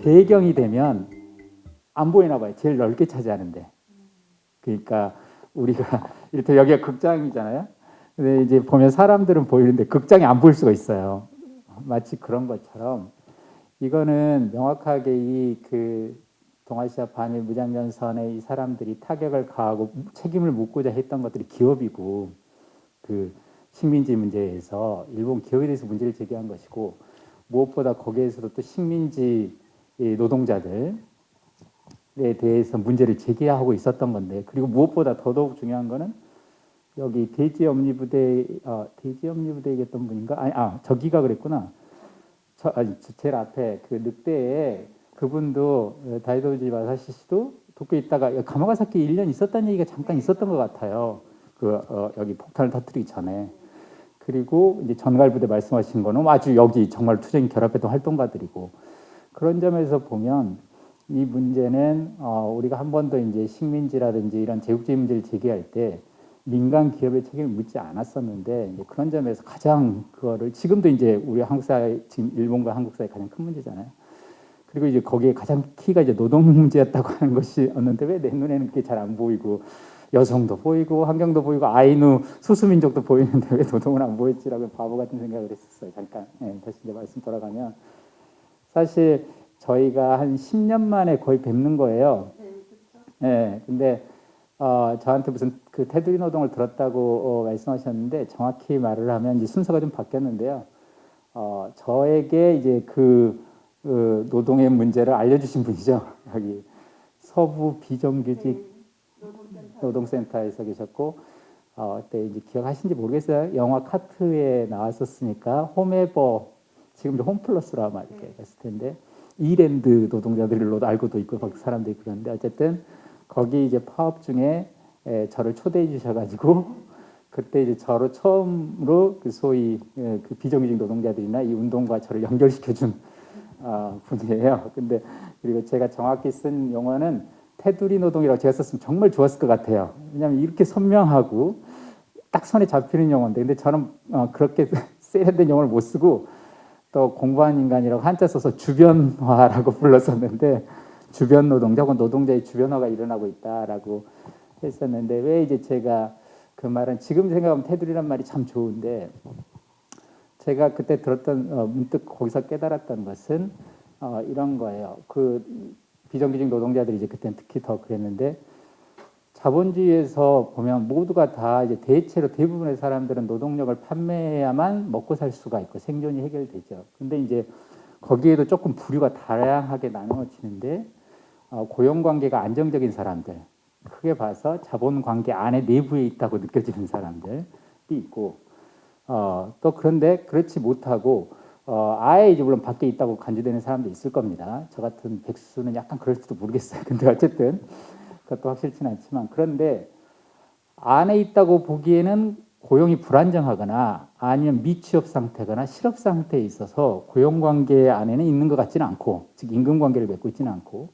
배경이 되면 안 보이나 봐요. 제일 넓게 차지하는데. 그러니까 우리가 이렇게 여기가 극장이잖아요. 근데 이제 보면 사람들은 보이는데 극장이 안 보일 수가 있어요. 마치 그런 것처럼 이거는 명확하게 이 그 동아시아 반일 무장전선의 이 사람들이 타격을 가하고 책임을 묻고자 했던 것들이 기업이고 그 식민지 문제에서 일본 기업에 대해서 문제를 제기한 것이고 무엇보다 거기에서도 또 식민지 노동자들에 대해서 문제를 제기하고 있었던 건데 그리고 무엇보다 더더욱 중요한 거는 여기 대지엄리부대 대지엄리부대 얘기했던 분인가? 저기가 그랬구나. 제일 앞에 그 늑대에 그분도 다이도지 마사시 씨도 도쿄에 있다가 가마가사키 1년 있었다는 얘기가 잠깐 있었던 것 같아요. 여기 폭탄을 터뜨리기 전에. 그리고 이제 전갈부대 말씀하신 거는 아주 여기 정말 투쟁 결합했던 활동가들이고 그런 점에서 보면 이 문제는 우리가 한 번도 이제 식민지라든지 이런 제국주의 문제를 제기할 때 민간 기업의 책임을 묻지 않았었는데 이제 그런 점에서 가장 그거를 지금도 이제 우리 한국 사회 지금 일본과 한국 사회 가장 큰 문제잖아요. 그리고 이제 거기에 가장 키가 이제 노동 문제였다고 하는 것이었는데 왜 내 눈에는 그게 잘 안 보이고 여성도 보이고 환경도 보이고 아이누 소수민족도 보이는데 왜 노동은 안 보였지라고 바보 같은 생각을 했었어요. 잠깐 다시 이제 말씀 돌아가면 사실 저희가 한 10년 만에 거의 뵙는 거예요. 네, 근데 저한테 무슨 그 테두리 노동을 들었다고 말씀하셨는데 정확히 말을 하면 이제 순서가 좀 바뀌었는데요. 저에게 이제 그 노동의 문제를 알려주신 분이죠. 여기 서부 비정규직 노동센터에서 계셨고 그때 이제 기억하신지 모르겠어요. 영화 카트에 나왔었으니까 홈에버 지금 홈플러스로 아마 이렇게 했을 텐데 이랜드 노동자들로도 알고도 있고 거기 사람들이 그런데 어쨌든 거기 이제 파업 중에 저를 초대해 주셔가지고 그때 이제 저로 처음으로 그 소위 그 비정규직 노동자들이나 이 운동과 저를 연결시켜준 분이에요. 근데 그리고 제가 정확히 쓴 용어는 테두리 노동이라고 제가 썼으면 정말 좋았을 것 같아요. 왜냐하면 이렇게 선명하고 딱 손에 잡히는 용어인데 근데 저는 그렇게 세련된 용어를 못 쓰고 또 공부한 인간이라고 한자 써서 주변화라고 불렀었는데 주변 노동자 혹은 노동자의 주변화가 일어나고 있다라고 했었는데 왜 이제 제가 그 말은 지금 생각하면 테두리란 말이 참 좋은데 제가 그때 들었던 문득 거기서 깨달았던 것은 이런 거예요. 그 비정규직 노동자들이 이제 그때는 특히 더 그랬는데 자본주의에서 보면 모두가 다 이제 대체로 대부분의 사람들은 노동력을 판매해야만 먹고 살 수가 있고 생존이 해결되죠. 근데 이제 거기에도 조금 부류가 다양하게 나누어지는데 고용 관계가 안정적인 사람들, 크게 봐서 자본 관계 안에 내부에 있다고 느껴지는 사람들이 있고 또 그런데 그렇지 못하고 아예 이제 물론 밖에 있다고 간주되는 사람도 있을 겁니다. 저 같은 백수는 약간 그럴지도 모르겠어요. 근데 어쨌든 그것도 확실치는 않지만 그런데 안에 있다고 보기에는 고용이 불안정하거나 아니면 미취업 상태거나 실업 상태에 있어서 고용관계 안에는 있는 것 같지는 않고 즉 임금관계를 맺고 있지는 않고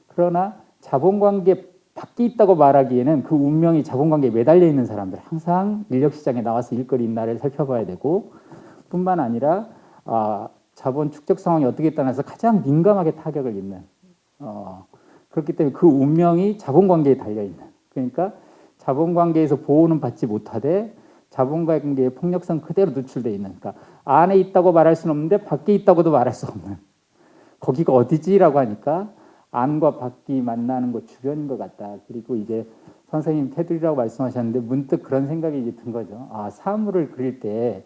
그러나 자본관계 밖에 있다고 말하기에는 그 운명이 자본관계에 매달려 있는 사람들 항상 인력시장에 나와서 일거리 있나를 살펴봐야 되고 뿐만 아니라 자본 축적 상황이 어떻게 떠나서 가장 민감하게 타격을 입는 그렇기 때문에 그 운명이 자본관계에 달려있는 그러니까 자본관계에서 보호는 받지 못하되 자본관계의 폭력성 그대로 노출되어 있는 그러니까 안에 있다고 말할 수는 없는데 밖에 있다고도 말할 수 없는 거기가 어디지라고 하니까 안과 밖이 만나는 곳 주변인 것 같다. 그리고 이제 선생님 테두리라고 말씀하셨는데 문득 그런 생각이 이제 든 거죠. 사물을 그릴 때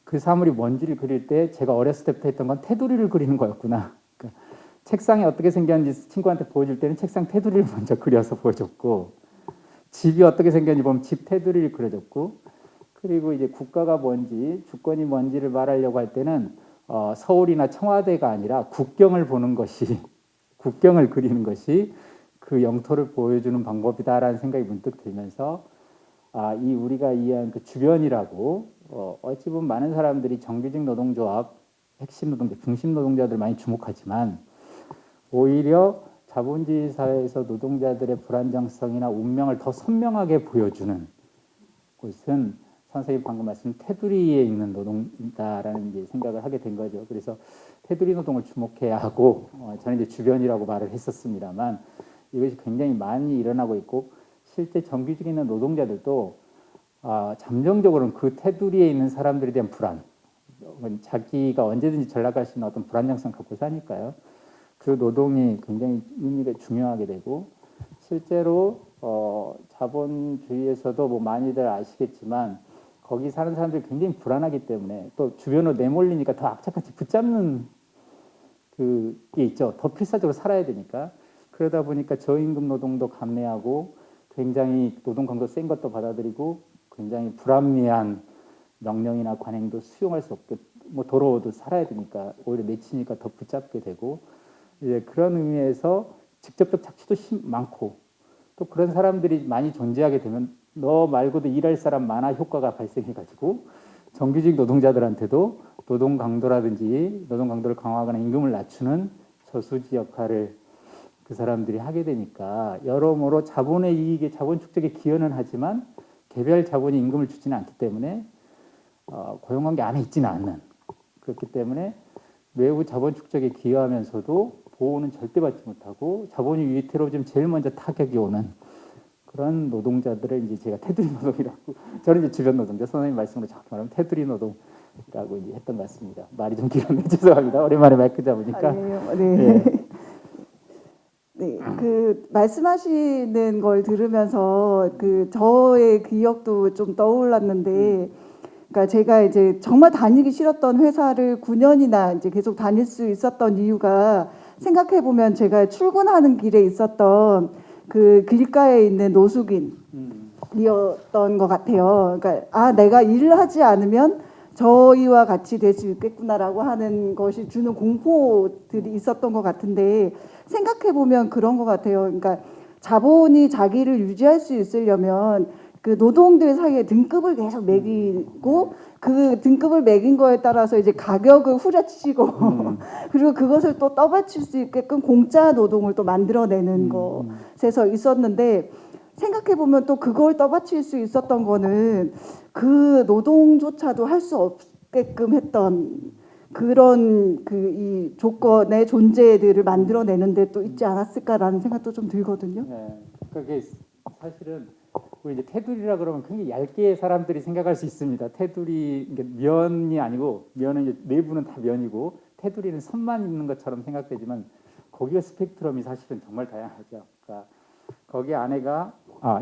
그 사물이 뭔지를 그릴 때 제가 어렸을 때부터 했던 건 테두리를 그리는 거였구나. 그러니까 책상이 어떻게 생겼는지 친구한테 보여줄 때는 책상 테두리를 먼저 그려서 보여줬고 집이 어떻게 생겼는지 보면 집 테두리를 그려줬고 그리고 이제 국가가 뭔지 주권이 뭔지를 말하려고 할 때는 서울이나 청와대가 아니라 국경을 보는 것이 국경을 그리는 것이 그 영토를 보여주는 방법이다라는 생각이 문득 들면서 이 우리가 이해한 그 주변이라고 어찌 보면 많은 사람들이 정규직 노동조합 핵심 노동자, 중심 노동자들 많이 주목하지만 오히려 자본주의 사회에서 노동자들의 불안정성이나 운명을 더 선명하게 보여주는 곳은 선생님 방금 말씀 테두리에 있는 노동이다라는 이제 생각을 하게 된 거죠. 그래서 테두리 노동을 주목해야 하고 저는 이제 주변이라고 말을 했었습니다만 이것이 굉장히 많이 일어나고 있고 실제 정규직에 있는 노동자들도 잠정적으로는 그 테두리에 있는 사람들에 대한 불안, 자기가 언제든지 전락할 수 있는 어떤 불안정성 갖고 사니까요. 그 노동이 굉장히 의미가 중요하게 되고 실제로 자본주의에서도 뭐 많이들 아시겠지만 거기 사는 사람들이 굉장히 불안하기 때문에 또 주변으로 내몰리니까 더 악착같이 붙잡는 그게 있죠. 더 필사적으로 살아야 되니까. 그러다 보니까 저임금 노동도 감내하고 굉장히 노동 강도 센 것도 받아들이고 굉장히 불합리한 명령이나 관행도 수용할 수 없게 뭐 더러워도 살아야 되니까 오히려 내치니까 더 붙잡게 되고 이제 그런 의미에서 직접적 착취도 많고 또 그런 사람들이 많이 존재하게 되면 너 말고도 일할 사람 많아 효과가 발생해가지고 정규직 노동자들한테도 노동 강도라든지 노동 강도를 강화하거나 임금을 낮추는 저수지 역할을 그 사람들이 하게 되니까 여러모로 자본의 이익에 자본 축적에 기여는 하지만 개별 자본이 임금을 주지는 않기 때문에 고용관계 안에 있지는 않는 그렇기 때문에 외부 자본 축적에 기여하면서도 보호는 절대 받지 못하고 자본이 위태로워지면 제일 먼저 타격이 오는 그런 노동자들을 이제 제가 테두리 노동이라고 저는 이제 주변 노동자 선생님 말씀으로 정확히 말하면 테두리 노동이라고 이제 했던 것 같습니다. 말이 좀 길었네 죄송합니다. 오랜만에 마이크 잡으니까. 아니에요. 네. 예. 네, 그 말씀하시는 걸 들으면서 그 저의 기억도 좀 떠올랐는데, 그러니까 제가 이제 정말 다니기 싫었던 회사를 9년이나 이제 계속 다닐 수 있었던 이유가 생각해 보면 제가 출근하는 길에 있었던 그 길가에 있는 노숙인이었던 것 같아요. 그러니까 내가 일을 하지 않으면 저희와 같이 될 수 있겠구나라고 하는 것이 주는 공포들이 있었던 것 같은데 생각해 보면 그런 것 같아요. 그러니까 자본이 자기를 유지할 수 있으려면 그 노동들 사이에 등급을 계속 매기고 그 등급을 매긴 거에 따라서 이제 가격을 후려치고 그리고 그것을 또 떠받칠 수 있게끔 공짜 노동을 또 만들어내는 것에서 있었는데 생각해 보면 또 그걸 떠받칠 수 있었던 거는 그 노동조차도 할 수 없게끔 했던 그런 그 이 조건의 존재들을 만들어내는데 또 있지 않았을까라는 생각도 좀 들거든요. 네, 그게 사실은 우리 이제 테두리라 그러면 굉장히 얇게 사람들이 생각할 수 있습니다. 테두리 면이 아니고 면은 이제 내부는 다 면이고 테두리는 선만 있는 것처럼 생각되지만 거기가 스펙트럼이 사실은 정말 다양하죠. 그러니까 거기 안에가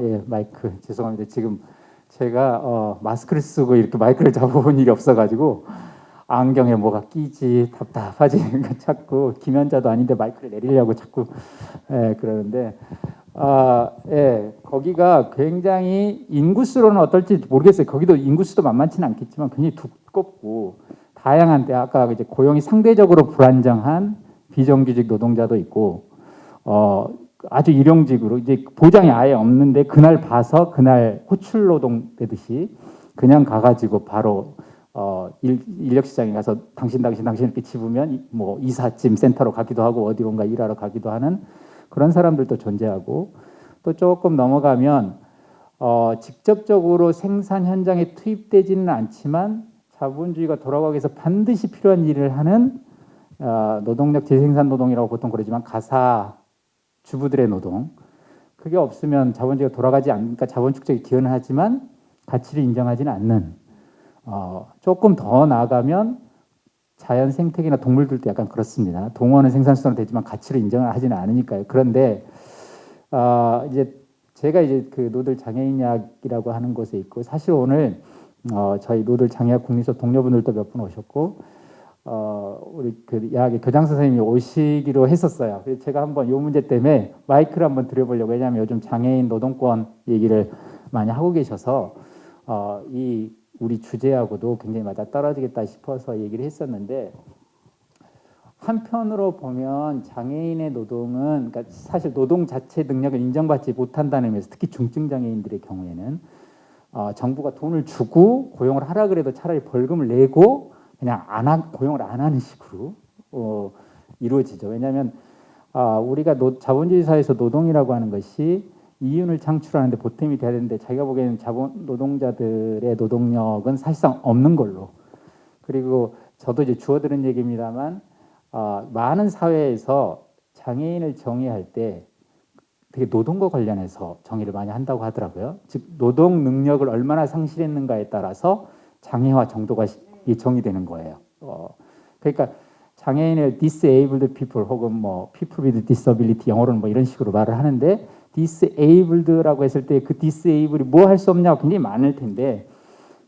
예 마이크 죄송합니다. 지금 제가 마스크를 쓰고 이렇게 마이크를 잡아본 일이 없어가지고 안경에 뭐가 끼지 답답하지 자꾸 김연자도 아닌데 마이크를 내리려고 자꾸 그러는데 예 거기가 굉장히 인구수로는 어떨지 모르겠어요. 거기도 인구수도 만만치는 않겠지만 굉장히 두껍고 다양한데 아까 이제 고용이 상대적으로 불안정한 비정규직 노동자도 있고 아주 일용직으로 이제 보장이 아예 없는데 그날 봐서 그날 호출 노동 되듯이 그냥 가가지고 바로 인력 시장에 가서 당신 이렇게 집으면 뭐 이삿짐 센터로 가기도 하고 어디론가 일하러 가기도 하는 그런 사람들도 존재하고 또 조금 넘어가면 직접적으로 생산 현장에 투입되지는 않지만 자본주의가 돌아가기 위해서 반드시 필요한 일을 하는 노동력 재생산 노동이라고 보통 그러지만 가사 주부들의 노동 그게 없으면 자본주의가 돌아가지 않으니까 자본 축적에 기여는 하지만 가치를 인정하지는 않는 조금 더 나아가면 자연 생태계나 동물들도 약간 그렇습니다. 동원은 생산수는 되지만 가치를 인정을 하지는 않으니까요. 그런데 이제 제가 이제 그 노들 장애인약이라고 하는 곳에 있고 사실 오늘 저희 노들 장애학 국민수업 동료분들도 몇 분 오셨고 우리 그 야학의 교장 선생님이 오시기로 했었어요. 그래서 제가 한번 이 문제 때문에 마이크를 한번 드려보려고 왜냐하면 요즘 장애인 노동권 얘기를 많이 하고 계셔서 이 우리 주제하고도 굉장히 맞아 떨어지겠다 싶어서 얘기를 했었는데 한편으로 보면 장애인의 노동은 그러니까 사실 노동 자체 능력을 인정받지 못한다는 의미에서 특히 중증 장애인들의 경우에는 정부가 돈을 주고 고용을 하라 그래도 차라리 벌금을 내고 그냥 고용을 안 하는 식으로 이루어지죠. 왜냐하면 우리가 자본주의 사회에서 노동이라고 하는 것이 이윤을 창출하는데 보탬이 돼야 되는데 자기가 보기에는 자본 노동자들의 노동력은 사실상 없는 걸로. 그리고 저도 이제 주워 들은 얘기입니다만 많은 사회에서 장애인을 정의할 때 되게 노동과 관련해서 정의를 많이 한다고 하더라고요. 즉 노동 능력을 얼마나 상실했는가에 따라서 장애와 정도가 정의되는 거예요. 그러니까 장애인을 disabled people 혹은 뭐 people with disability 영어로는 뭐 이런 식으로 말을 하는데 disabled라고 했을 때 그 disabled이 뭐 할 수 없냐고 굉장히 많을 텐데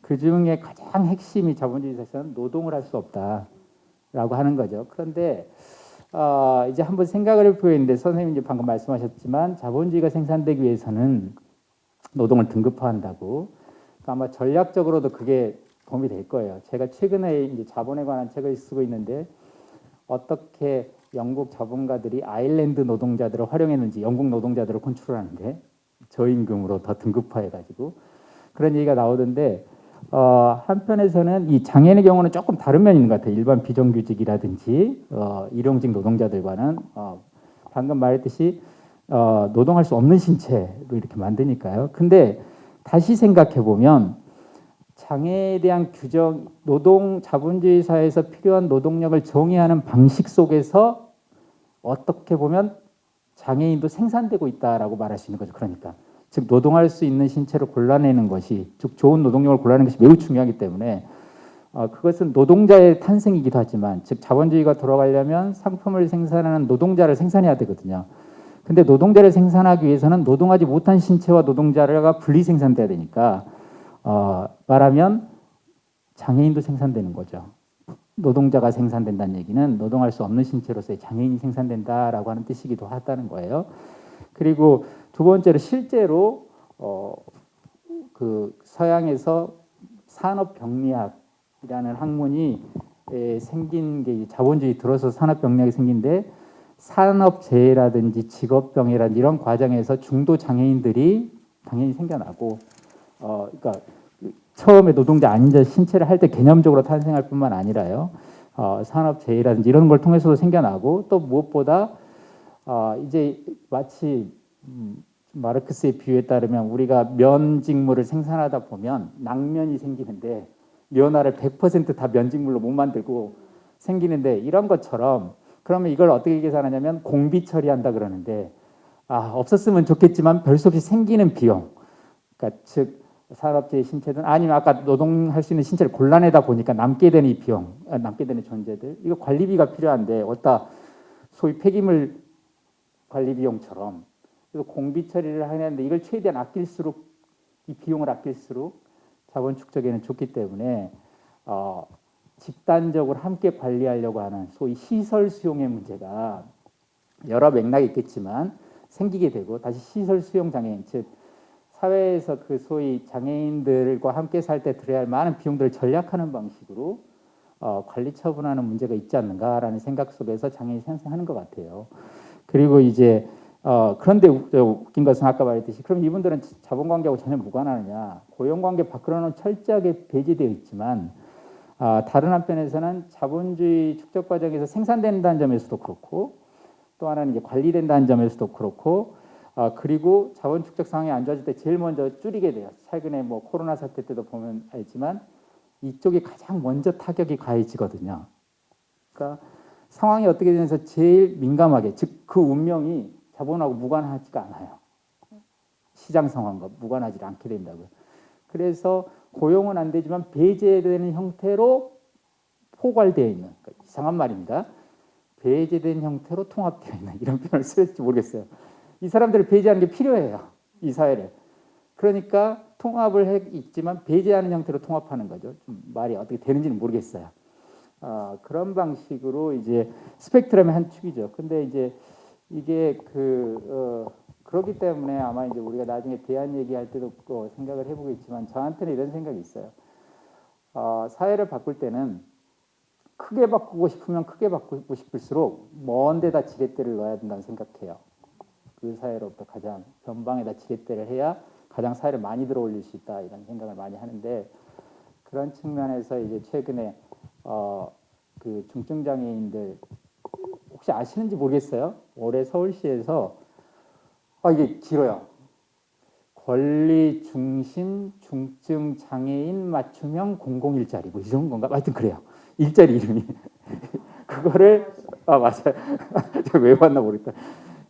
그 중에 가장 핵심이 자본주의 사회에서는 노동을 할 수 없다라고 하는 거죠. 그런데 이제 한번 생각을 해보는데 선생님이 방금 말씀하셨지만 자본주의가 생산되기 위해서는 노동을 등급화한다고. 그러니까 아마 전략적으로도 그게 도움이 될 거예요. 제가 최근에 이제 자본에 관한 책을 쓰고 있는데 어떻게 영국 자본가들이 아일랜드 노동자들을 활용했는지 영국 노동자들을 컨트롤하는데 저임금으로 더 등급화해가지고 그런 얘기가 나오던데 한편에서는 이 장애인의 경우는 조금 다른 면이 있는 것 같아요. 일반 비정규직이라든지 일용직 노동자들과는 방금 말했듯이 노동할 수 없는 신체로 이렇게 만드니까요. 근데 다시 생각해 보면 장애에 대한 규정, 노동 자본주의 사회에서 필요한 노동력을 정의하는 방식 속에서 어떻게 보면 장애인도 생산되고 있다라고 말할 수 있는 거죠. 그러니까 즉 노동할 수 있는 신체를 골라내는 것이 즉 좋은 노동력을 골라내는 것이 매우 중요하기 때문에 그것은 노동자의 탄생이기도 하지만 즉 자본주의가 돌아가려면 상품을 생산하는 노동자를 생산해야 되거든요. 근데 노동자를 생산하기 위해서는 노동하지 못한 신체와 노동자가 분리 생산돼야 되니까 말하면 장애인도 생산되는 거죠. 노동자가 생산된다는 얘기는 노동할 수 없는 신체로서의 장애인이 생산된다라고 하는 뜻이기도 하다는 거예요. 그리고 두 번째로 실제로 그 서양에서 산업병리학이라는 학문이 생긴 게 자본주의 들어서 산업병리학이 생긴데 산업재해라든지 직업병이라든지 이런 과정에서 중도 장애인들이 당연히 생겨나고 그러니까 처음에 노동자 아닌 신체를 할 때 개념적으로 탄생할 뿐만 아니라요. 산업재해라든지 이런 걸 통해서도 생겨나고 또 무엇보다 이제 마치 마르크스의 비유에 따르면 우리가 면직물을 생산하다 보면 낭면이 생기는데 면화를 100%다 면직물로 못 만들고 생기는데 이런 것처럼 그러면 이걸 어떻게 계산하냐면 공비 처리한다 그러는데 없었으면 좋겠지만 별 수 없이 생기는 비용 그러니까 즉 산업재해 신체든 아니면 아까 노동할 수 있는 신체를 골라내다 보니까 남게 되는 이 비용 남게 되는 존재들 이거 관리비가 필요한데 어디다 소위 폐기물 관리 비용처럼 그래서 공비 처리를 하는데 이걸 최대한 아낄수록 이 비용을 아낄수록 자본 축적에는 좋기 때문에 집단적으로 함께 관리하려고 하는 소위 시설 수용의 문제가 여러 맥락이 있겠지만 생기게 되고 다시 시설 수용 장애인 즉 사회에서 그 소위 장애인들과 함께 살 때 들여야 할 많은 비용들을 전략하는 방식으로 관리 처분하는 문제가 있지 않는가라는 생각 속에서 장애인이 생성하는 것 같아요. 그리고 이제 그런데 웃긴 것은 아까 말했듯이 그럼 이분들은 자본관계하고 전혀 무관하느냐 고용관계 밖으로는 철저하게 배제되어 있지만 다른 한편에서는 자본주의 축적 과정에서 생산된다는 점에서도 그렇고 또 하나는 이제 관리된다는 점에서도 그렇고 그리고 자본 축적 상황이 안 좋아질 때 제일 먼저 줄이게 돼요. 최근에 뭐 코로나 사태 때도 보면 알지만 이쪽이 가장 먼저 타격이 가해지거든요. 그러니까 상황이 어떻게 되면서 제일 민감하게 즉 그 운명이 자본하고 무관하지가 않아요. 시장 상황과 무관하지 않게 된다고요. 그래서 고용은 안 되지만 배제되는 형태로 포괄되어 있는 그러니까 이상한 말입니다. 배제된 형태로 통합되어 있는 이런 표현을 쓸지 모르겠어요. 이 사람들을 배제하는 게 필요해요. 이 사회를. 그러니까 통합을 해 있지만 배제하는 형태로 통합하는 거죠. 좀 말이 어떻게 되는지는 모르겠어요. 그런 방식으로 이제 스펙트럼의 한 축이죠. 근데 이제 이게 그렇기 때문에 아마 이제 우리가 나중에 대안 얘기할 때도 생각을 해보겠지만 저한테는 이런 생각이 있어요. 사회를 바꿀 때는 크게 바꾸고 싶으면 크게 바꾸고 싶을수록 먼 데다 지렛대를 넣어야 된다고 생각해요. 그 사회로부터 가장 전방에다 지렛대를 해야 가장 사회를 많이 들어올릴 수 있다 이런 생각을 많이 하는데 그런 측면에서 이제 최근에 그 중증 장애인들 혹시 아시는지 모르겠어요. 올해 서울시에서 이게 길어요. 권리 중심 중증 장애인 맞춤형 공공일자리 뭐 이런 건가? 하여튼 그래요. 일자리 이름이 그거를 맞아요. 제가 왜 왔나 모르겠다.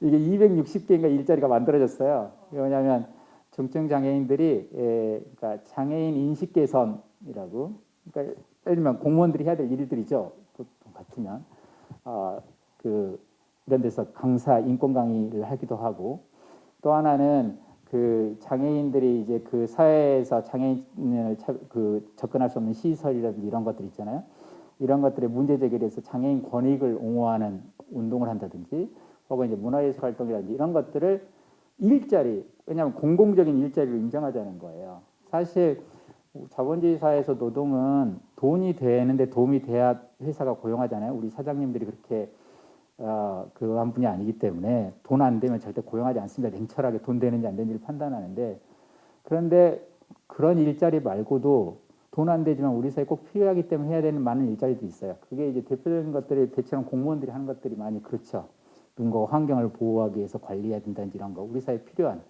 이게 260개인가 일자리가 만들어졌어요. 왜냐하면 중증 장애인들이 그러니까 장애인 인식 개선이라고 그러니까 예를 들면 공무원들이 해야 될 일들이죠. 보통 같으면 그 이런 데서 강사 인권 강의를 하기도 하고 또 하나는 그 장애인들이 이제 그 사회에서 장애인을 접근할 수 없는 시설이라든지 이런 것들 있잖아요. 이런 것들의 문제 제기를 해서 장애인 권익을 옹호하는 운동을 한다든지 혹은 이제 문화예술 활동이라든지 이런 것들을 일자리 왜냐하면 공공적인 일자리로 인정하자는 거예요. 사실 자본주의 사회에서 노동은 돈이 되는데 도움이 돼야 회사가 고용하잖아요. 우리 사장님들이 그렇게 그한 분이 아니기 때문에 돈 안 되면 절대 고용하지 않습니다. 냉철하게 돈 되는지 안 되는지를 판단하는데 그런데 그런 일자리 말고도 돈 안 되지만 우리 사회에 꼭 필요하기 때문에 해야 되는 많은 일자리도 있어요. 그게 이제 대표적인 것들이 대체로 공무원들이 하는 것들이 많이 그렇죠. 누군가 환경을 보호하기 위해서 관리해야 된다든지 이런 거 우리 사회에 필요한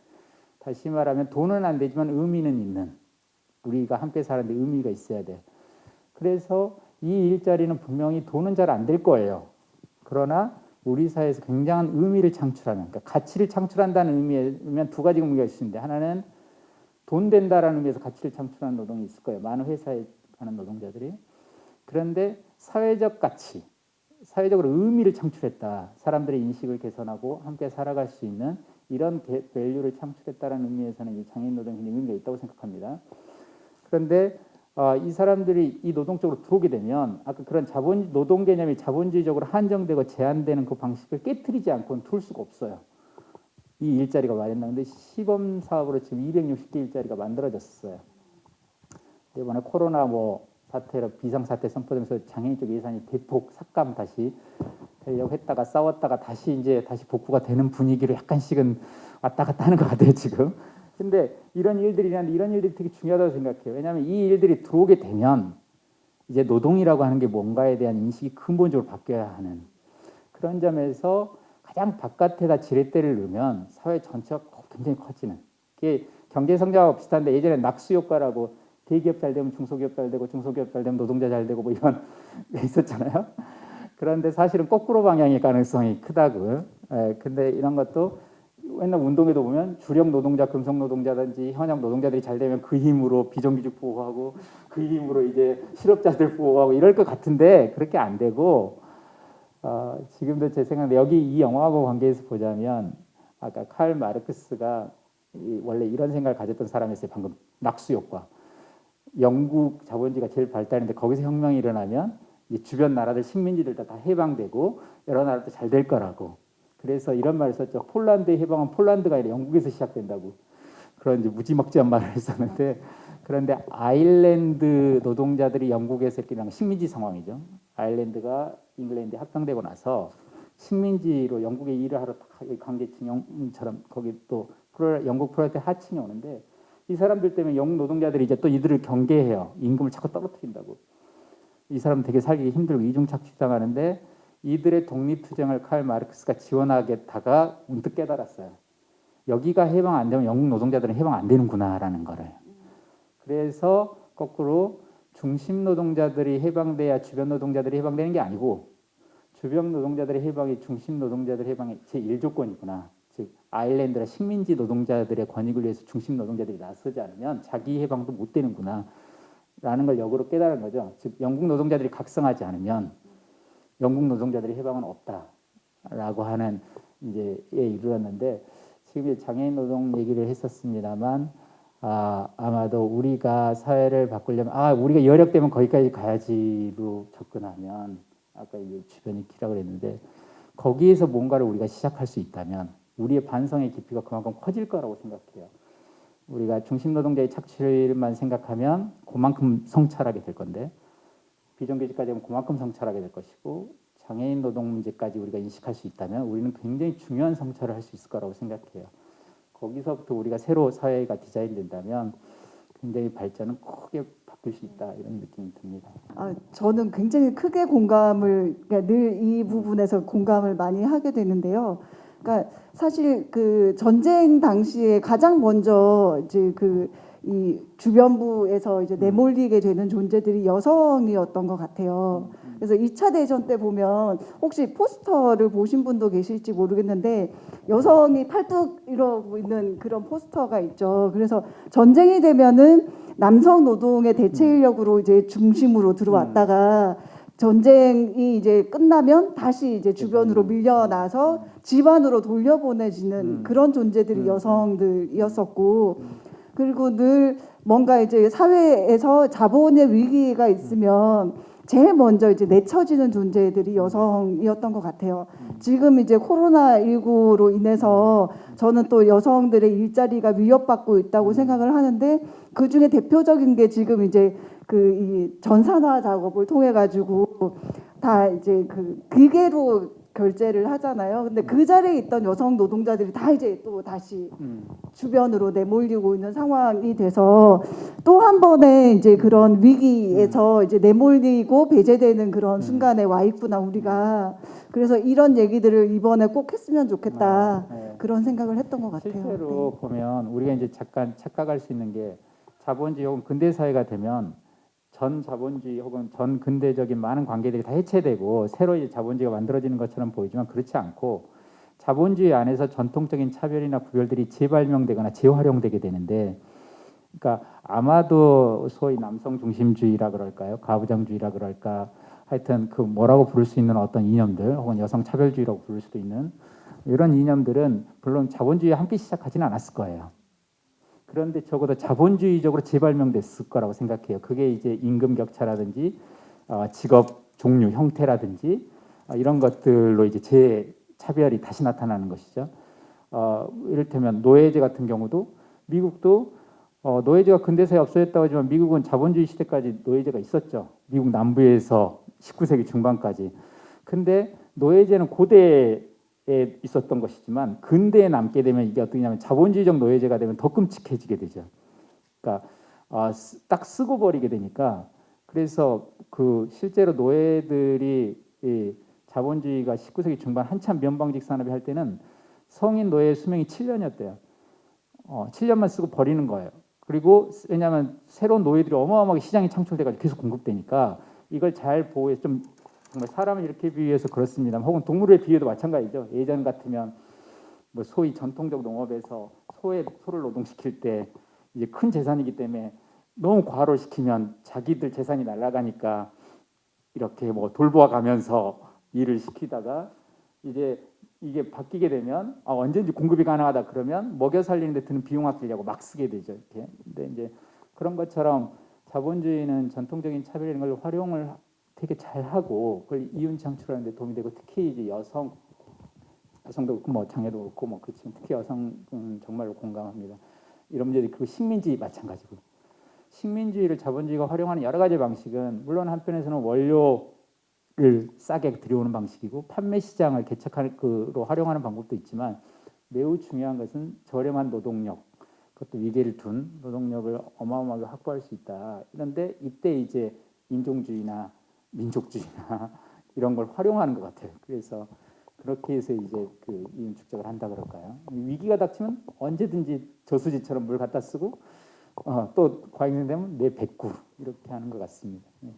다시 말하면 돈은 안 되지만 의미는 있는 우리가 함께 사는데 의미가 있어야 돼. 그래서 이 일자리는 분명히 돈은 잘 안 될 거예요. 그러나 우리 사회에서 굉장한 의미를 창출하는 그러니까 가치를 창출한다는 의미면 두 가지 의미가 있는데 하나는 돈 된다라는 의미에서 가치를 창출하는 노동이 있을 거예요. 많은 회사에 가는 노동자들이. 그런데 사회적 가치, 사회적으로 의미를 창출했다. 사람들의 인식을 개선하고 함께 살아갈 수 있는 이런 밸류를 창출했다라는 의미에서는 이 장애인 노동이 의미가 있다고 생각합니다. 그런데 이 사람들이 이 노동 쪽으로 들어오게 되면 아까 그런 노동 개념이 자본주의적으로 한정되고 제한되는 그 방식을 깨트리지 않고는 둘 수가 없어요. 이 일자리가 마련되는데 시범 사업으로 지금 260개 일자리가 만들어졌어요. 이번에 코로나 사태로 비상사태 선포되면서 장애인 쪽 예산이 대폭 삭감 다시 하려고 했다가 싸웠다가 다시 복구가 되는 분위기로 약간씩은 왔다 갔다 하는 것 같아요 지금. 근데 이런 일들이 되게 중요하다고 생각해요. 왜냐하면 이 일들이 들어오게 되면 이제 노동이라고 하는 게 뭔가에 대한 인식이 근본적으로 바뀌어야 하는 그런 점에서 가장 바깥에다 지렛대를 넣으면 사회 전체가 굉장히 커지는 그게 경제 성장하고 비슷한데 예전에 낙수 효과라고 대기업 잘 되면 중소기업 잘 되고 중소기업 잘 되면 노동자 잘 되고 뭐 이런 게 있었잖아요. 그런데 사실은 거꾸로 방향의 가능성이 크다고. 근데 이런 것도 맨날 운동에도 보면 주력 노동자, 금속 노동자든지 현역 노동자들이 잘 되면 그 힘으로 비정규직 보호하고 그 힘으로 이제 실업자들 보호하고 이럴 것 같은데 그렇게 안 되고 지금도 제 생각에 여기 이 영화하고 관계해서 보자면 아까 칼 마르크스가 원래 이런 생각을 가졌던 사람이었어요. 방금 낙수 효과. 영국 자본주의가 제일 발달했는데 거기서 혁명이 일어나면 주변 나라들 식민지들 다 해방되고 여러 나라도 잘 될 거라고. 그래서 이런 말을 썼죠. 폴란드의 해방은 폴란드가 아니라 영국에서 시작된다고. 그런 이제 무지막지한 말을 했었는데 그런데 아일랜드 노동자들이 영국에서 이렇게 식민지 상황이죠. 아일랜드가 잉글랜드에 합병되고 나서 식민지로 영국에 일을 하러 강제징용처럼 거기 또 영국 프로레타리아 하층이 오는데 이 사람들 때문에 영국 노동자들이 이제 또 이들을 경계해요. 임금을 자꾸 떨어뜨린다고. 이 사람 되게 살기 힘들고 이중착취당하는데 이들의 독립투쟁을 칼 마르크스가 지원하겠다가 문득 깨달았어요. 여기가 해방 안 되면 영국 노동자들은 해방 안 되는구나라는 거를. 그래서 거꾸로 중심 노동자들이 해방돼야 주변 노동자들이 해방되는 게 아니고 주변 노동자들의 해방이 중심 노동자들의 해방의 제1조건이구나. 즉 아일랜드라 식민지 노동자들의 권익을 위해서 중심 노동자들이 나서지 않으면 자기 해방도 못 되는구나 라는 걸 역으로 깨달은 거죠. 즉 영국 노동자들이 각성하지 않으면 영국 노동자들의 해방은 없다라고 하는 이제에 이르렀는데 지금 장애인 노동 얘기를 했었습니다만 아마도 우리가 사회를 바꾸려면 우리가 여력되면 거기까지 가야지로 접근하면 아까 이제 주변이 길라고 그랬는데 거기에서 뭔가를 우리가 시작할 수 있다면 우리의 반성의 깊이가 그만큼 커질 거라고 생각해요. 우리가 중심 노동자의 착취를만 생각하면 그만큼 성찰하게 될 건데 비정규직까지 하면 그만큼 성찰하게 될 것이고 장애인 노동 문제까지 우리가 인식할 수 있다면 우리는 굉장히 중요한 성찰을 할 수 있을 거라고 생각해요. 거기서부터 우리가 새로 사회가 디자인된다면 굉장히 발전은 크게 바뀔 수 있다 이런 느낌이 듭니다. 저는 굉장히 크게 공감을 그러니까 늘 이 부분에서 공감을 많이 하게 되는데요. 그러니까 사실 그 전쟁 당시에 가장 먼저 이제 그 이 주변부에서 이제 내몰리게 되는 존재들이 여성이었던 것 같아요. 그래서 2차 대전 때 보면 혹시 포스터를 보신 분도 계실지 모르겠는데 여성이 팔뚝 이러고 있는 그런 포스터가 있죠. 그래서 전쟁이 되면은 남성 노동의 대체 인력으로 이제 중심으로 들어왔다가 전쟁이 이제 끝나면 다시 이제 주변으로 밀려나서 집안으로 돌려보내지는 그런 존재들이 여성들이었었고, 그리고 늘 뭔가 이제 사회에서 자본의 위기가 있으면 제일 먼저 이제 내쳐지는 존재들이 여성이었던 것 같아요. 지금 이제 코로나19로 인해서 저는 또 여성들의 일자리가 위협받고 있다고 생각을 하는데, 그 중에 대표적인 게 지금 이제 그 이 전산화 작업을 통해 가지고 다 이제 그 기계로 결제를 하잖아요. 근데 그 자리에 있던 여성 노동자들이 다 이제 또 다시 주변으로 내몰리고 있는 상황이 돼서 또 한 번의 이제 그런 위기에서 이제 내몰리고 배제되는 그런 순간에 와 있구나 우리가. 그래서 이런 얘기들을 이번에 꼭 했으면 좋겠다. 네. 그런 생각을 했던 것 같아요. 실제로 보면 우리가 이제 잠깐 착각할 수 있는 게 자본주의 혹은 근대 사회가 되면 전 자본주의 혹은 전 근대적인 많은 관계들이 다 해체되고 새로 이제 자본주의가 만들어지는 것처럼 보이지만 그렇지 않고 자본주의 안에서 전통적인 차별이나 구별들이 재발명되거나 재활용되게 되는데, 그러니까 아마도 소위 남성 중심주의라 그럴까요? 가부장주의라 그럴까? 하여튼 그 뭐라고 부를 수 있는 어떤 이념들 혹은 여성 차별주의라고 부를 수도 있는 이런 이념들은 물론 자본주의와 함께 시작하지는 않았을 거예요. 그런데 적어도 자본주의적으로 재발명됐을 거라고 생각해요. 그게 이제 임금 격차라든지 직업 종류 형태라든지 이런 것들로 이제 재차별이 다시 나타나는 것이죠. 이를테면 노예제 같은 경우도 미국도 노예제가 근대사에 없어졌다고 하지만 미국은 자본주의 시대까지 노예제가 있었죠. 미국 남부에서 19세기 중반까지. 근데 노예제는 고대에 있었던 것이지만 근대에 남게 되면 이게 어떻게냐면 자본주의적 노예제가 되면 더 끔찍해지게 되죠. 그러니까 딱 쓰고 버리게 되니까, 그래서 그 실제로 노예들이 이 자본주의가 19세기 중반 한참 면방직 산업이 할 때는 성인 노예 수명이 7년이었대요. 7년만 쓰고 버리는 거예요. 그리고 왜냐하면 새로운 노예들이 어마어마하게 시장이 창출돼가지고 계속 공급되니까 이걸 잘 보호해 좀 정말 사람을 이렇게 비유해서 그렇습니다. 혹은 동물의 비유도 마찬가지죠. 예전 같으면 뭐 소위 전통적 농업에서 소를 노동시킬 때 이제 큰 재산이기 때문에 너무 과로를 시키면 자기들 재산이 날아가니까 이렇게 뭐 돌보아 가면서 일을 시키다가 이제 이게 바뀌게 되면 언제든지 공급이 가능하다 그러면 먹여 살리는 데 드는 비용 아끼려고 막 쓰게 되죠. 이렇게. 근데 이제 그런 것처럼 자본주의는 전통적인 차별이라는 걸 활용을 되게 잘하고 그걸 이윤 창출하는 데 도움이 되고, 특히 이제 여성도 그렇고 뭐 장애도 그렇고 뭐 그렇지만 특히 여성은 정말로 공감합니다. 이런 문제들이. 그리고 식민지 마찬가지고, 식민주의를 자본주의가 활용하는 여러 가지 방식은 물론 한편에서는 원료를 싸게 들여오는 방식이고 판매 시장을 개척하로 활용하는 방법도 있지만, 매우 중요한 것은 저렴한 노동력, 그것도 위계를 둔 노동력을 어마어마하게 확보할 수 있다. 그런데 이때 이제 인종주의나 민족주의나 이런 걸 활용하는 것 같아요. 그래서 그렇게 해서 이제 그 이윤 축적을 한다 그럴까요? 위기가 닥치면 언제든지 저수지처럼 물 갖다 쓰고 또 과잉되면 내 뱉고 이렇게 하는 것 같습니다. 네.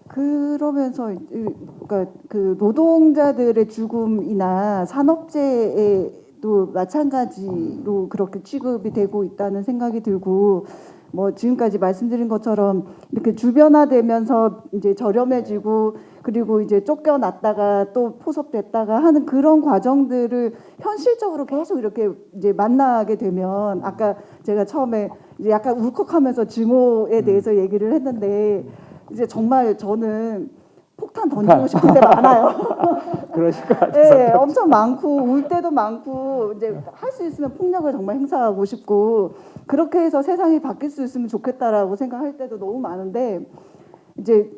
그러면서 그러니까 그 노동자들의 죽음이나 산업재해도 마찬가지로 그렇게 취급이 되고 있다는 생각이 들고, 뭐 지금까지 말씀드린 것처럼 이렇게 주변화되면서 이제 저렴해지고 그리고 이제 쫓겨났다가 또 포섭됐다가 하는 그런 과정들을 현실적으로 계속 이렇게 이제 만나게 되면, 아까 제가 처음에 이제 약간 울컥하면서 증오에 대해서 얘기를 했는데 이제 정말 저는 폭탄 던지고 싶을 때 많아요. 그러실 것 같아서. 네, 엄청 많고 울 때도 많고 이제 할 수 있으면 폭력을 정말 행사하고 싶고 그렇게 해서 세상이 바뀔 수 있으면 좋겠다라고 생각할 때도 너무 많은데, 이제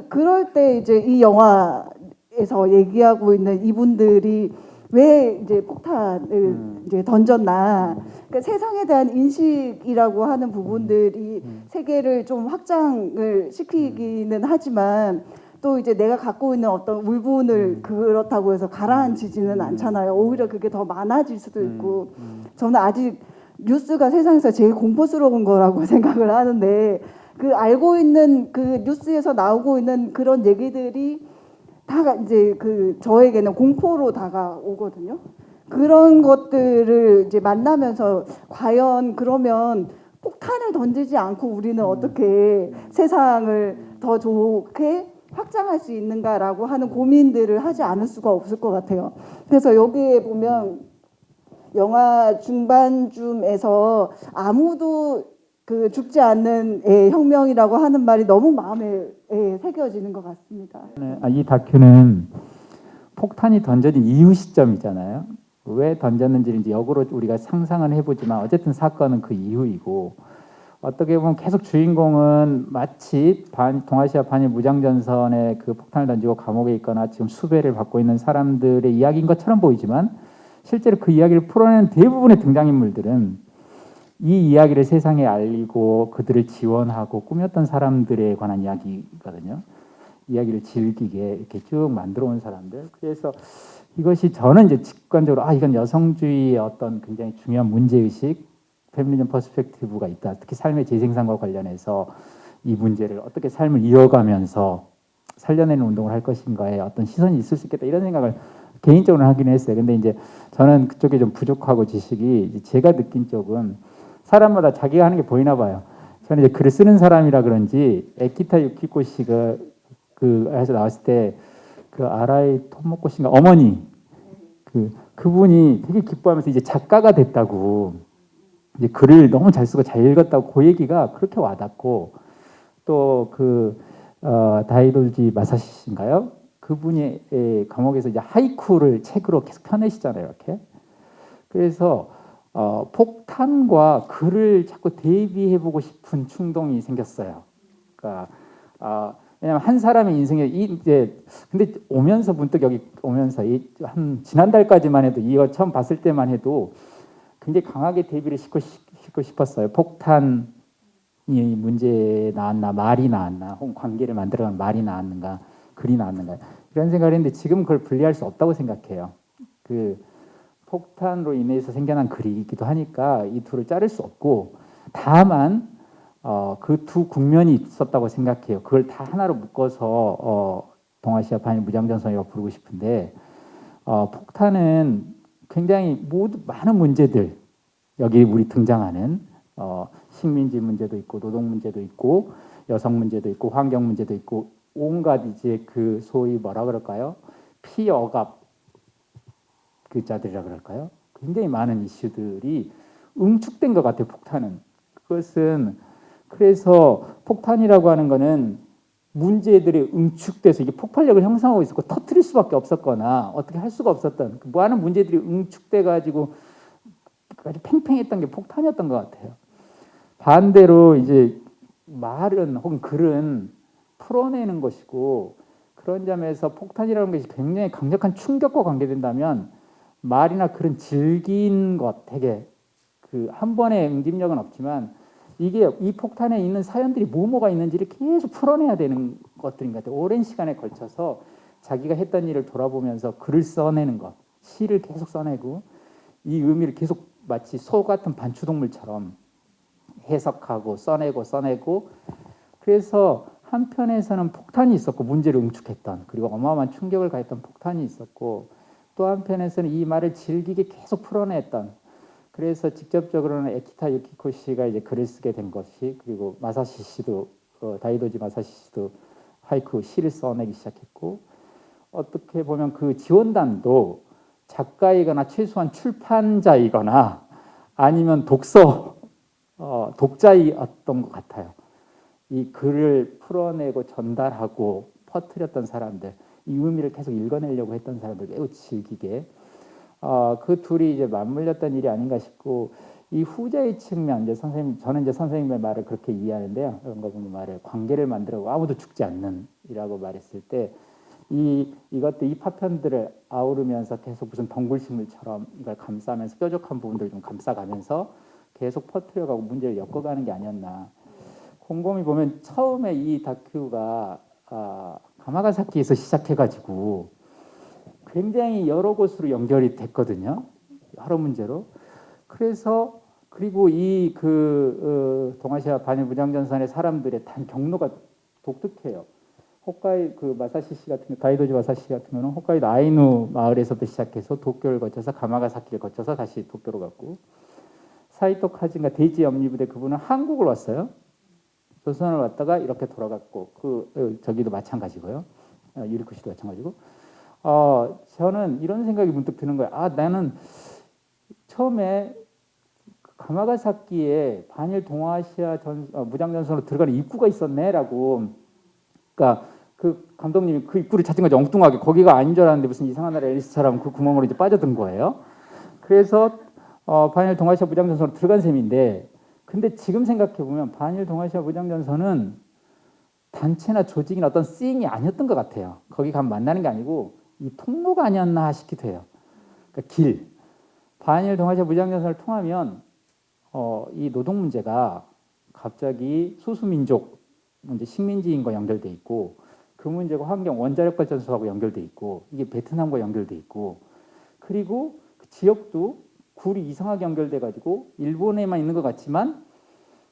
그럴 때 이제 이 영화에서 얘기하고 있는 이분들이 왜 이제 폭탄을 이제 던졌나, 그러니까 세상에 대한 인식이라고 하는 부분들이 세계를 좀 확장을 시키기는 하지만 또 이제 내가 갖고 있는 어떤 울분을 그렇다고 해서 가라앉히지는 않잖아요. 오히려 그게 더 많아질 수도 있고. 저는 아직 뉴스가 세상에서 제일 공포스러운 거라고 생각을 하는데, 그 알고 있는 그 뉴스에서 나오고 있는 그런 얘기들이 다 이제 그 저에게는 공포로 다가오거든요. 그런 것들을 이제 만나면서 과연 그러면 폭탄을 던지지 않고 우리는 어떻게 세상을 더 좋게 확장할 수 있는가라고 하는 고민들을 하지 않을 수가 없을 것 같아요. 그래서 여기에 보면 영화 중반쯤에서 아무도 그 죽지 않는 혁명이라고 하는 말이 너무 마음에 새겨지는 것 같습니다. 이 다큐는 폭탄이 던져진 이후 시점이잖아요. 왜 던졌는지를 이제 역으로 우리가 상상은 해보지만 어쨌든 사건은 그 이후이고, 어떻게 보면 계속 주인공은 마치 동아시아 반일 무장전선에 그 폭탄을 던지고 감옥에 있거나 지금 수배를 받고 있는 사람들의 이야기인 것처럼 보이지만, 실제로 그 이야기를 풀어내는 대부분의 등장인물들은 이 이야기를 세상에 알리고 그들을 지원하고 꾸몄던 사람들에 관한 이야기거든요. 이야기를 즐기게 이렇게 쭉 만들어 온 사람들. 그래서 이것이 저는 이제 직관적으로 이건 여성주의의 어떤 굉장히 중요한 문제의식, 페미니즘 퍼스펙티브가 있다. 특히 삶의 재생산과 관련해서 이 문제를 어떻게 삶을 이어가면서 살려내는 운동을 할 것인가에 어떤 시선이 있을 수 있겠다, 이런 생각을 개인적으로 하긴 했어요. 근데 이제 저는 그쪽에 좀 부족하고 지식이, 제가 느낀 쪽은 사람마다 자기가 하는 게 보이나 봐요. 저는 이제 글을 쓰는 사람이라 그런지 에키타 유키코 씨가 그에서 나왔을 때 그 아라이 토모코 씨인가 어머니, 그분이 되게 기뻐하면서 이제 작가가 됐다고, 이제 글을 너무 잘 쓰고 잘 읽었다고, 그 얘기가 그렇게 와닿고, 또 다이도지 마사시 씨인가요? 그분이 감옥에서 이제 하이쿠를 책으로 계속 펴내시잖아요, 이렇게. 그래서 폭탄과 글을 자꾸 대비해보고 싶은 충동이 생겼어요. 그러니까 왜냐하면 한 사람의 인생에 이제, 근데 오면서 문득 여기 오면서 한 지난달까지만 해도, 이거 처음 봤을 때만 해도 굉장히 강하게 대비를 싣고 싶었어요. 폭탄이 문제 나왔나, 말이 나왔나, 혹은 관계를 만들어가는 말이 나왔는가, 글이 나왔는가, 이런 생각을 했는데 지금 그걸 분리할 수 없다고 생각해요. 그 폭탄으로 인해서 생겨난 글이기도 하니까 이 둘을 자를 수 없고, 다만 그 두 국면이 있었다고 생각해요. 그걸 다 하나로 묶어서 동아시아 반일 무장전선이라고 부르고 싶은데, 폭탄은 굉장히 많은 문제들, 여기 우리 등장하는 식민지 문제도 있고, 노동 문제도 있고, 여성 문제도 있고, 환경 문제도 있고, 온갖 이제 그 소위 뭐라 그럴까요? 피억압 그 자들이라 그럴까요? 굉장히 많은 이슈들이 응축된 것 같아요, 폭탄은. 그것은, 그래서 폭탄이라고 하는 거는 문제들이 응축돼서 이게 폭발력을 형성하고 있었고 터뜨릴 수밖에 없었거나 어떻게 할 수가 없었던 그 많은 문제들이 응축돼 가지고 아주 팽팽했던 게 폭탄이었던 것 같아요. 반대로 이제 말은 혹은 글은 풀어내는 것이고, 그런 점에서 폭탄이라는 것이 굉장히 강력한 충격과 관계된다면, 말이나 글은 질긴 것, 되게 그 한 번의 응집력은 없지만 이게 이 폭탄에 있는 사연들이 뭐가 있는지를 계속 풀어내야 되는 것들인 것 같아요. 오랜 시간에 걸쳐서 자기가 했던 일을 돌아보면서 글을 써내는 것, 시를 계속 써내고 이 의미를 계속 마치 소 같은 반추동물처럼 해석하고 써내고, 그래서 한편에서는 폭탄이 있었고 문제를 응축했던, 그리고 어마어마한 충격을 가했던 폭탄이 있었고, 또 한편에서는 이 말을 질기게 계속 풀어냈던, 그래서 직접적으로는 에키타 유키코 씨가 이제 글을 쓰게 된 것이, 그리고 마사시 씨도 다이도지 마사시 씨도 하이쿠 시를 써내기 시작했고, 어떻게 보면 그 지원단도 작가이거나 최소한 출판자이거나 아니면 독자이었던 것 같아요. 이 글을 풀어내고 전달하고 퍼뜨렸던 사람들, 이 의미를 계속 읽어내려고 했던 사람들, 매우 즐기게 그 둘이 이제 맞물렸던 일이 아닌가 싶고, 이 후자의 측면, 이제 저는 이제 선생님의 말을 그렇게 이해하는데요. 그런 거 보면 말을 관계를 만들고 아무도 죽지 않는이라고 말했을 때, 이것도 이 파편들을 아우르면서 계속 무슨 덩굴식물처럼 이걸 감싸면서 뾰족한 부분들을 좀 감싸가면서 계속 퍼뜨려가고 문제를 엮어가는 게 아니었나. 곰곰이 보면 처음에 이 다큐가 가마가사키에서 시작해가지고 굉장히 여러 곳으로 연결이 됐거든요. 여러 문제로. 그래서 그리고 이 동아시아 반일 무장전선의 사람들의 단 경로가 독특해요. 홋카이 그 마사시시 같은 경 가이도지 마사시시 같은 경우는 홋카이도 아이누 마을에서부터 시작해서 도쿄를 거쳐서 가마가사키를 거쳐서 다시 도쿄로 갔고, 사이토 카진과 데이지 염리부대 그분은 한국을 왔어요. 조선을 왔다가 이렇게 돌아갔고 저기도 마찬가지고요. 유리쿠시도 마찬가지고. 저는 이런 생각이 문득 드는 거예요. 나는 처음에 가마가사키에 반일 동아시아 무장전선으로 들어가는 입구가 있었네라고. 그러니까 그 감독님이 그 입구를 찾은 거죠. 엉뚱하게. 거기가 아닌 줄 알았는데 무슨 이상한 나라 앨리스처럼 그 구멍으로 이제 빠져든 거예요. 그래서 반일 동아시아 무장전선으로 들어간 셈인데, 근데 지금 생각해 보면 반일 동아시아 무장전선은 단체나 조직이나 어떤 씬이 아니었던 것 같아요. 거기 가면 만나는 게 아니고 이 통로가 아니었나 싶기도 해요. 그러니까 길. 반일 동아시아 무장전선을 통하면 이 노동 문제가 갑자기 소수민족 문제, 식민지인과 연결돼 있고, 그 문제가 환경 원자력 발전소하고 연결돼 있고, 이게 베트남과 연결돼 있고, 그리고 그 지역도 굴이 이상하게 연결돼 가지고 일본에만 있는 것 같지만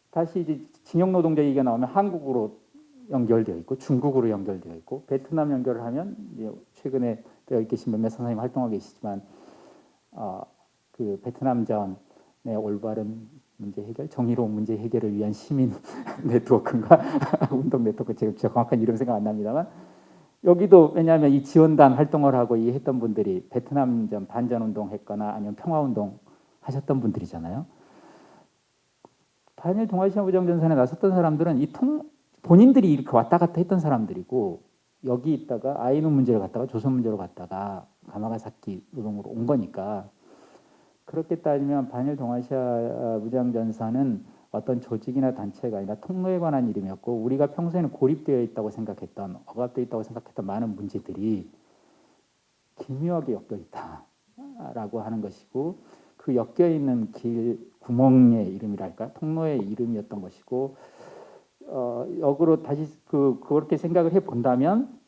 다시 이제 징용 노동자 얘기가 나오면 한국으로 연결되어 있고 중국으로 연결되어 있고, 베트남 연결을 하면 이제 최근에 여기 계신 몇몇 선생님 활동하고 계시지만 그 베트남전의 올바른 문제 해결, 정의로운 문제 해결을 위한 시민 네트워크인가 운동 네트워크, 제가 정확한 이름 생각 안 납니다만, 여기도 왜냐하면 이 지원단 활동을 하고 이 했던 분들이 베트남전 반전 운동 했거나 아니면 평화 운동 하셨던 분들이잖아요. 반일 동아시아 무장전선에 나섰던 사람들은 본인들이 이렇게 왔다 갔다 했던 사람들이고, 여기 있다가 아이누 문제를 갔다가 조선 문제로 갔다가 가마가사키 노동으로 온 거니까, 그렇게 따지면 반일 동아시아 무장전선은 어떤 조직이나 단체가 아니라 통로에 관한 이름이었고, 우리가 평소에는 고립되어 있다고 생각했던, 억압되어 있다고 생각했던 많은 문제들이 기묘하게 엮여 있다라고 하는 것이고, 그 엮여 있는 길 구멍의 이름이랄까, 통로의 이름이었던 것이고, 역으로 다시 그렇게 생각을 해 본다면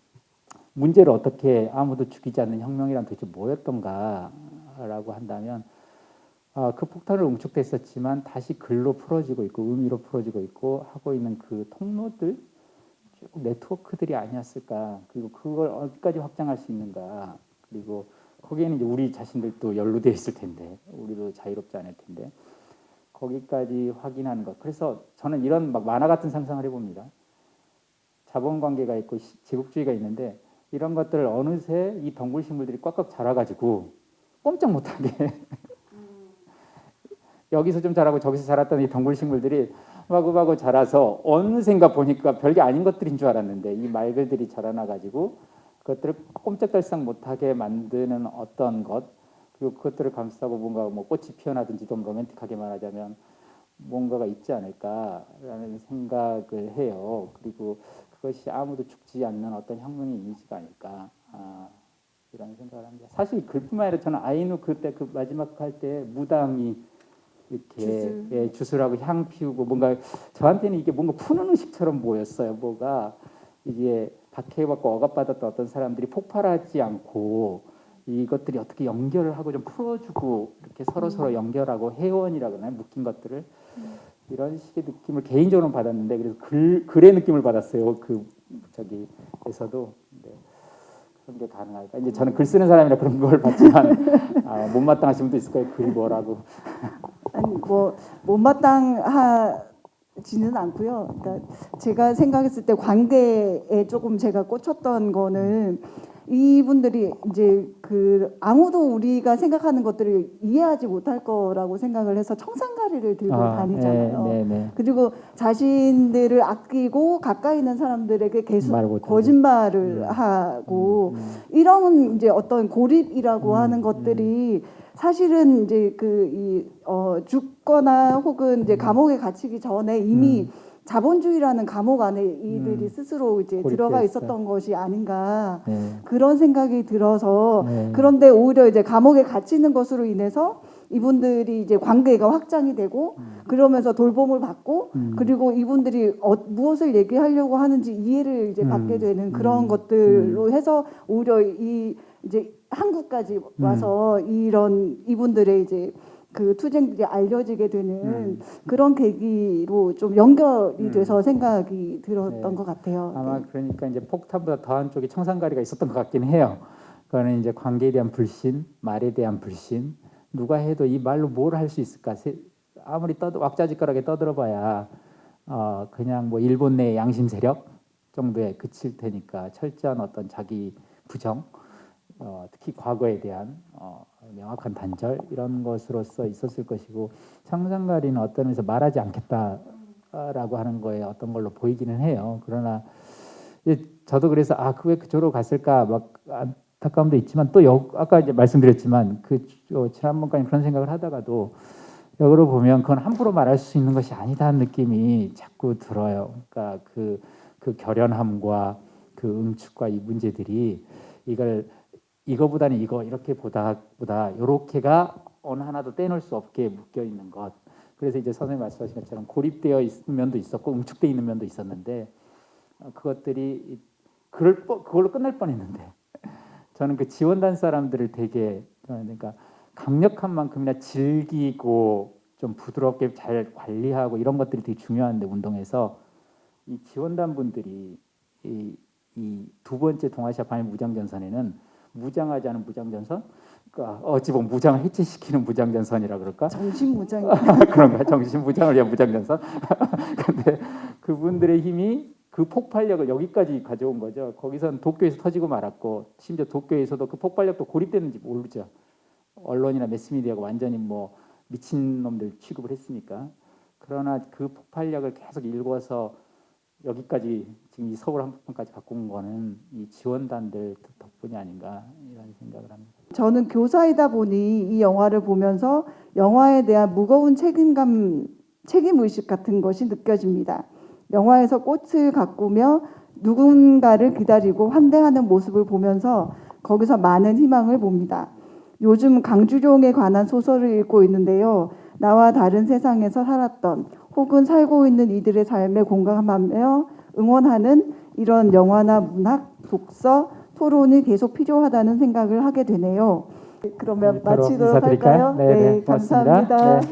문제를 어떻게 아무도 죽이지 않는 혁명이란 도대체 뭐였던가라고 한다면, 그 폭탄을 응축됐었지만 다시 글로 풀어지고 있고 의미로 풀어지고 있고 하고 있는 그 통로들, 쭉 네트워크들이 아니었을까. 그리고 그걸 어디까지 확장할 수 있는가. 그리고 거기에는 이제 우리 자신들도 연루되어 있을 텐데, 우리도 자유롭지 않을 텐데, 거기까지 확인하는 것. 그래서 저는 이런 막 만화 같은 상상을 해봅니다. 자본관계가 있고 제국주의가 있는데, 이런 것들을 어느새 이 덩굴식물들이 꽉꽉 자라가지고 꼼짝 못하게 여기서 좀 자라고 저기서 자랐던 이 덩굴식물들이 마구마구 자라서 어느샌가 보니까 별게 아닌 것들인 줄 알았는데, 이 말들이 자라나가지고 그것들을 꼼짝달싹 못하게 만드는 어떤 것, 그리고 그것들을 감싸고 뭔가 뭐 꽃이 피어나든지 좀 로맨틱하게 말하자면 뭔가가 있지 않을까라는 생각을 해요. 그리고 그것이 아무도 죽지 않는 어떤 혁명의 이미지가 아닐까, 이런 생각을 합니다. 사실 글뿐만 아니라 저는 아이누 그때 그 마지막 할 때 무당이 이렇게 주술하고 향 피우고, 뭔가 저한테는 이게 뭔가 푸는 의식처럼 보였어요. 뭐가 이게 박해받고 억압받았던 어떤 사람들이 폭발하지 않고 이것들이 어떻게 연결을 하고 좀 풀어주고 이렇게 서로 연결하고 회원이라고 하나요? 묶인 것들을, 이런 식의 느낌을 개인적으로 받았는데, 그래서 글의 느낌을 받았어요. 그 저기에서도. 네. 그런 게 가능할까? 이제 저는 글 쓰는 사람이라 그런 걸 봤지만 못마땅하신 분도 있을 거예요. 글 뭐라고. 아니 뭐 못마땅하지는 않고요. 그러니까 제가 생각했을 때 관계에 조금 제가 꽂혔던 거는, 이분들이 이제 그 아무도 우리가 생각하는 것들을 이해하지 못할 거라고 생각을 해서 청산가리를 들고 다니잖아요. 네. 그리고 자신들을 아끼고 가까이 있는 사람들에게 계속 거짓말을 하고, 이런 이제 어떤 고립이라고 하는 것들이 사실은 이제 죽거나 혹은 이제 감옥에 갇히기 전에 이미 자본주의라는 감옥 안에 이들이 스스로 이제 들어가 있었던 것이 아닌가, 그런 생각이 들어서, 그런데 오히려 이제 감옥에 갇히는 것으로 인해서 이분들이 이제 관계가 확장이 되고 그러면서 돌봄을 받고 그리고 이분들이 무엇을 얘기하려고 하는지 이해를 이제 받게 되는 그런 것들로 해서 오히려 이 이제 한국까지 와서 이런 이분들의 이제 그 투쟁들이 알려지게 되는 그런 계기로 좀 연결이 돼서 생각이 들었던 네. 것 같아요. 아마 네. 그러니까 이제 폭탄보다 더한 쪽에 청산가리가 있었던 것 같긴 해요. 그거는 이제 관계에 대한 불신, 말에 대한 불신. 누가 해도 이 말로 뭘 할 수 있을까? 아무리 왁자지껄하게 떠들어봐야 그냥 뭐 일본 내 양심 세력 정도에 그칠 테니까 철저한 어떤 자기 부정, 특히 과거에 대한 명확한 단절 이런 것으로서 있었을 것이고 청산가리는 어떤 면에서 말하지 않겠다라고 하는 거에 어떤 걸로 보이기는 해요. 그러나 저도 그래서 왜 그쪽으로 갔을까 막 안타까움도 있지만 또 아까 이제 말씀드렸지만 지난번까지 그런 생각을 하다가도 역으로 보면 그건 함부로 말할 수 있는 것이 아니다는 느낌이 자꾸 들어요. 그러니까 그 결연함과 그 응축과 이 문제들이 이거보다는 이렇게 보다 요렇게가 어느 하나도 떼놓을 수 없게 묶여 있는 것. 그래서 이제 선생님 말씀하신 것처럼 고립되어 있는 면도 있었고 응축되어 있는 면도 있었는데 그것들이 그걸로 끝날 뻔했는데 저는 그 지원단 사람들을 되게 그러니까 강력한 만큼이나 즐기고 좀 부드럽게 잘 관리하고 이런 것들이 되게 중요한데 운동에서 이 지원단 분들이 이 두 번째 동아시아 반일 무장전선에는 무장하지 않은 무장전선, 그러니까 어찌 보면 무장을 해체시키는 무장전선이라 그럴까? 정신무장. 그런가? 정신 무장을 위한 무장전선. 근데 그분들의 힘이 그 폭발력을 여기까지 가져온 거죠. 거기선 도쿄에서 터지고 말았고 심지어 도쿄에서도 그 폭발력도 고립됐는지 모르죠. 언론이나 매스미디어가 완전히 뭐 미친 놈들 취급을 했으니까. 그러나 그 폭발력을 계속 일궈서 여기까지 지금 이 서울 한복판까지 갖고 온 거는 이 지원단들 덕분이 아닌가 이런 생각을 합니다. 저는 교사이다 보니 이 영화를 보면서 영화에 대한 무거운 책임의식 같은 것이 느껴집니다. 영화에서 꽃을 가꾸며 누군가를 기다리고 환대하는 모습을 보면서 거기서 많은 희망을 봅니다. 요즘 강주룡에 관한 소설을 읽고 있는데요. 나와 다른 세상에서 살았던 혹은 살고 있는 이들의 삶에 공감하며 응원하는 이런 영화나 문학, 독서, 토론이 계속 필요하다는 생각을 하게 되네요. 그러면 마치도록 인사드릴까요? 할까요? 네, 네, 고맙습니다. 감사합니다. 네.